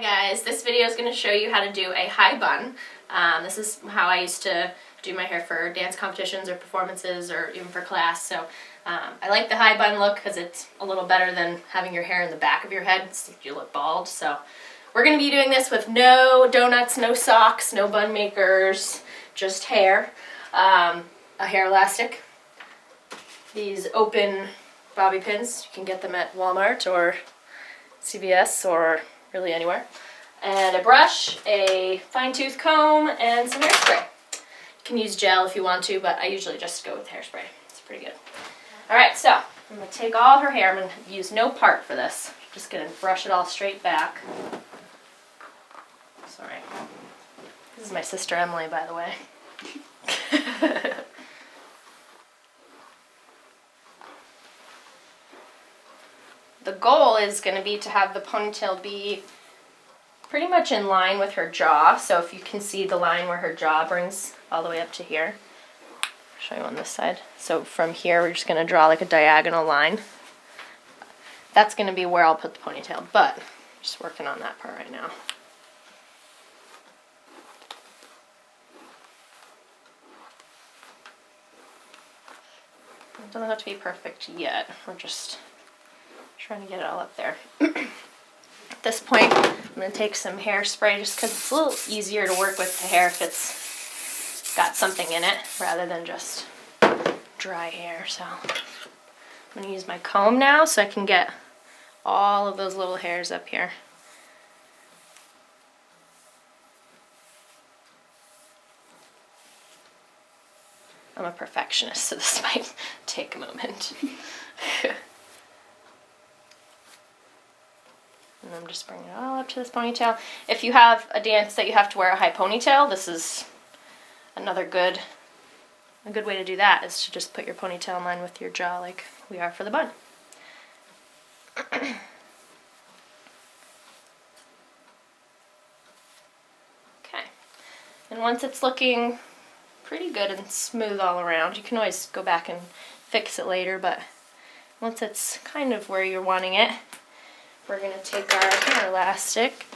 Hi guys, this video is going to show you how to do a high bun. This is how I used to do my hair for dance competitions or performances or even for class. So I like the high bun look because it's a little better than having your hair in the back of your head so you look bald. So we're going to be doing this with no donuts, no socks, no bun makers, just hair. A hair elastic. These open bobby pins, you can get them at Walmart or CVS or really anywhere. And a brush, a fine tooth comb, and some hairspray. You can use gel if you want to, but I usually just go with hairspray. It's pretty good. Alright, so I'm going to take all her hair. I'm going to use no part for this. I'm just going to brush it all straight back. Sorry. This is my sister Emily, by the way. The goal is going to be to have the ponytail be pretty much in line with her jaw. So if you can see the line where her jaw brings all the way up to here. I'll show you on this side. So from here we're just going to draw like a diagonal line. That's going to be where I'll put the ponytail, but I'm just working on that part right now. It doesn't have to be perfect yet. We're just trying to get it all up there. At this point, I'm going to take some hairspray just because it's a little easier to work with the hair if it's got something in it rather than just dry hair. So I'm going to use my comb now so I can get all of those little hairs up here. I'm a perfectionist, so this might take a moment. And I'm just bringing it all up to this ponytail. If you have a dance that you have to wear a high ponytail, this is another good way to do that, is to just put your ponytail in line with your jaw like we are for the bun. Okay. And once it's looking pretty good and smooth all around, you can always go back and fix it later, but once it's kind of where you're wanting it, we're going to take our hair elastic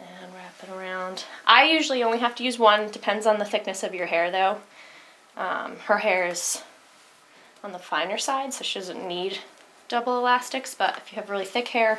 and wrap it around. I usually only have to use one, depends on the thickness of your hair though. Her hair is on the finer side, so she doesn't need double elastics, but if you have really thick hair,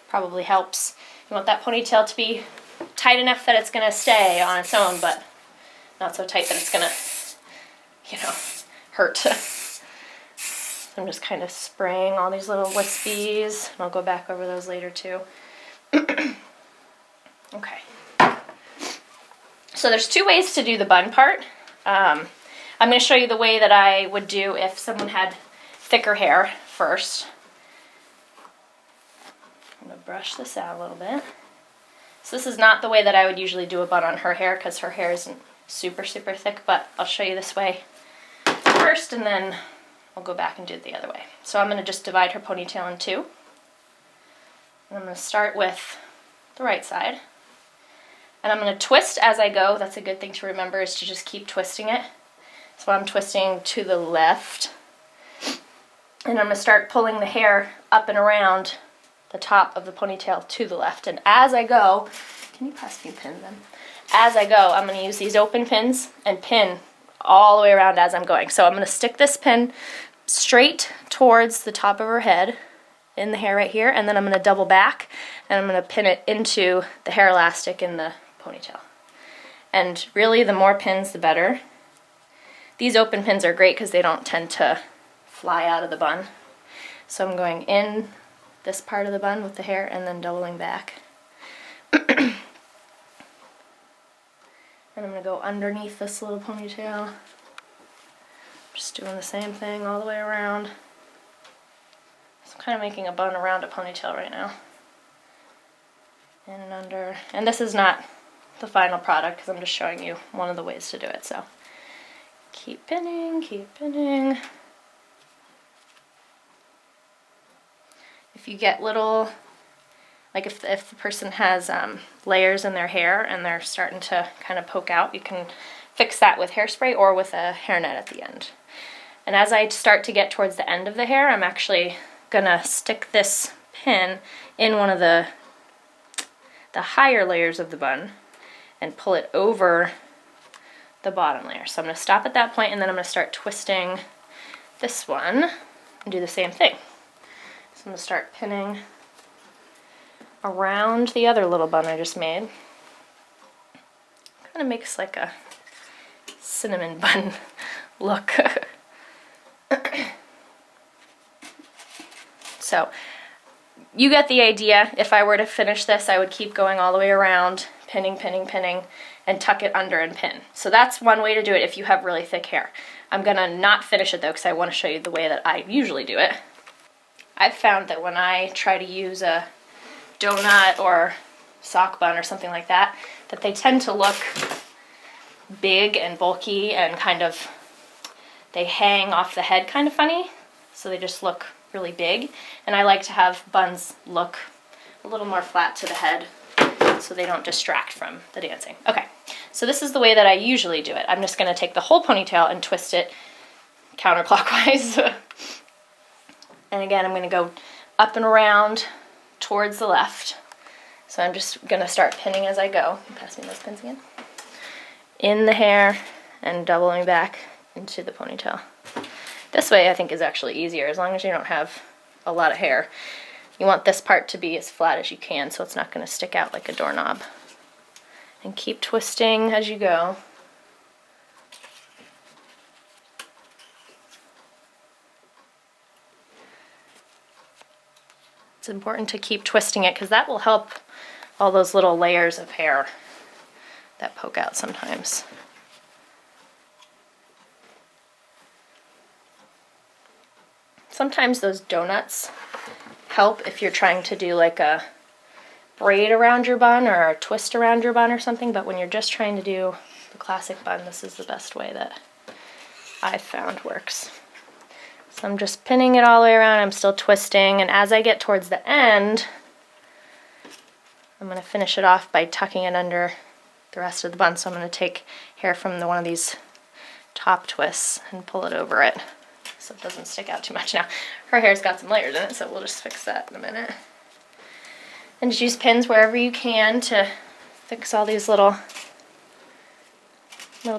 probably helps. You want that ponytail to be tight enough that it's going to stay on its own, but not so tight that it's going to, hurt. I'm just kind of spraying all these little wispies, and I'll go back over those later too. Okay. So there's two ways to do the bun part. I'm going to show you the way that I would do if someone had thicker hair first. I'm going to brush this out a little bit. So this is not the way that I would usually do a bun on her hair because her hair isn't super thick, but I'll show you this way first and then I'll go back and do it the other way. So I'm going to just divide her ponytail in two. And I'm going to start with the right side. And I'm going to twist as I go. That's a good thing to remember, is to just keep twisting it. So I'm twisting to the left. And I'm going to start pulling the hair up and around the top of the ponytail to the left. And as I go, can you pass me a pin then? As I go, I'm going to use these open pins and pin all the way around as I'm going. So I'm going to stick this pin straight towards the top of her head in the hair right here, and then I'm going to double back and I'm going to pin it into the hair elastic in the ponytail. And really, the more pins the better. These open pins are great because they don't tend to fly out of the bun. So I'm going in this part of the bun with the hair and then doubling back. And I'm going to go underneath this little ponytail. Just doing the same thing all the way around. So I'm kind of making a bun around a ponytail right now. In and under. And this is not the final product because I'm just showing you one of the ways to do it. So keep pinning, keep pinning. If you get little, like if the person has layers in their hair and they're starting to kind of poke out, you can fix that with hairspray or with a hairnet at the end. And as I start to get towards the end of the hair, I'm actually gonna stick this pin in one of the the higher layers of the bun and pull it over the bottom layer. So I'm going to stop at that point, and then I'm going to start twisting this one and do the same thing. So I'm going to start pinning around the other little bun I just made. Kind of makes like a cinnamon bun look. So you get the idea. If I were to finish this, I would keep going all the way around, pinning, pinning, pinning, and tuck it under and pin. So that's one way to do it if you have really thick hair. I'm gonna not finish it though, because I want to show you the way that I usually do it. I've found that when I try to use a donut or sock bun or something like that, that they tend to look big and bulky and kind of, they hang off the head kind of funny, so they just look really big. And I like to have buns look a little more flat to the head so they don't distract from the dancing. Okay, so this is the way that I usually do it. I'm just going to take the whole ponytail and twist it counterclockwise. And again, I'm going to go up and around towards the left. So I'm just going to start pinning as I go. Pass me those pins again. In the hair and doubling back into the ponytail. This way I think is actually easier, as long as you don't have a lot of hair. You want this part to be as flat as you can so it's not going to stick out like a doorknob. And keep twisting as you go. It's important to keep twisting it because that will help all those little layers of hair that poke out sometimes. Sometimes those donuts help if you're trying to do like a braid around your bun or a twist around your bun or something, but when you're just trying to do the classic bun, this is the best way that I've found works. So I'm just pinning it all the way around, I'm still twisting, and as I get towards the end, I'm going to finish it off by tucking it under the rest of the bun. So I'm going to take hair from one of these top twists and pull it over it so it doesn't stick out too much. Now, her hair's got some layers in it, so we'll just fix that in a minute. And just use pins wherever you can to fix all these little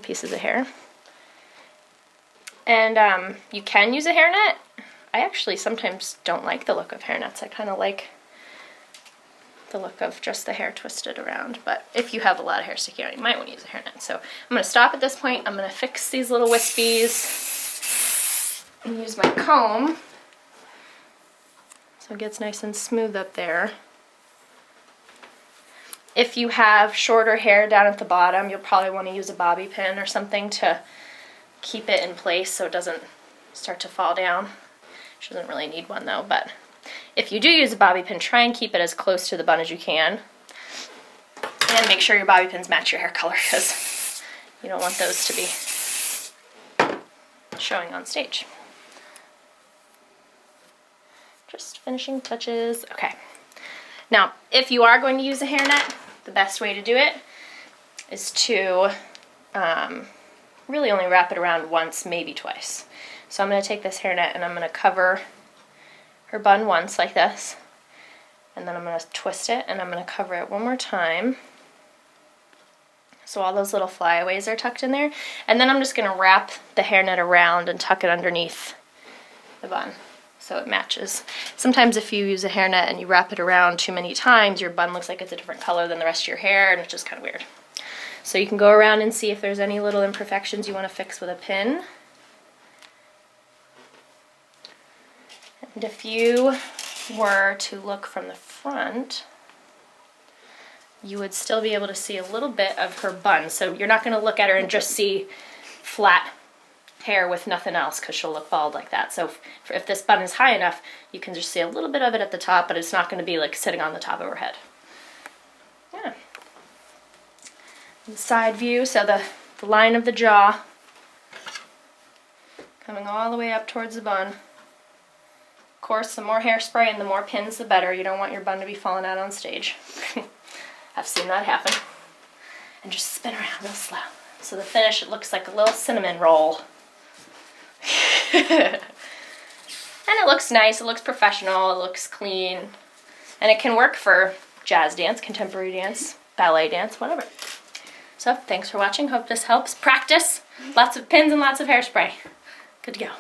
pieces of hair. And you can use a hairnet. I actually sometimes don't like the look of hairnets. I kind of like the look of just the hair twisted around. But if you have a lot of hair sticking out, you might want to use a hairnet. So I'm going to stop at this point. I'm going to fix these little wispies and use my comb so it gets nice and smooth up there. If you have shorter hair down at the bottom, you'll probably want to use a bobby pin or something to keep it in place so it doesn't start to fall down. She doesn't really need one though, but if you do use a bobby pin, try and keep it as close to the bun as you can. And make sure your bobby pins match your hair color because you don't want those to be showing on stage. Just finishing touches. Okay. Now, if you are going to use a hairnet, the best way to do it is to really only wrap it around once, maybe twice. So I'm going to take this hairnet and I'm going to cover her bun once like this, and then I'm going to twist it and I'm going to cover it one more time so all those little flyaways are tucked in there, and then I'm just going to wrap the hairnet around and tuck it underneath the bun so it matches. Sometimes if you use a hairnet and you wrap it around too many times, your bun looks like it's a different color than the rest of your hair, and it's just kind of weird. So you can go around and see if there's any little imperfections you want to fix with a pin. And if you were to look from the front, you would still be able to see a little bit of her bun. So you're not going to look at her and just see flat hair with nothing else because she'll look bald like that. So if this bun is high enough, you can just see a little bit of it at the top, but it's not going to be like sitting on the top of her head. Yeah. The side view, so the line of the jaw coming all the way up towards the bun. Of course, the more hairspray and the more pins, the better. You don't want your bun to be falling out on stage. I've seen that happen. And just spin around real slow. So the finish, it looks like a little cinnamon roll. And it looks nice, it looks professional, it looks clean. And it can work for jazz dance, contemporary dance, ballet dance, whatever. So thanks for watching. Hope this helps. Practice. Lots of pins and lots of hairspray. Good to go.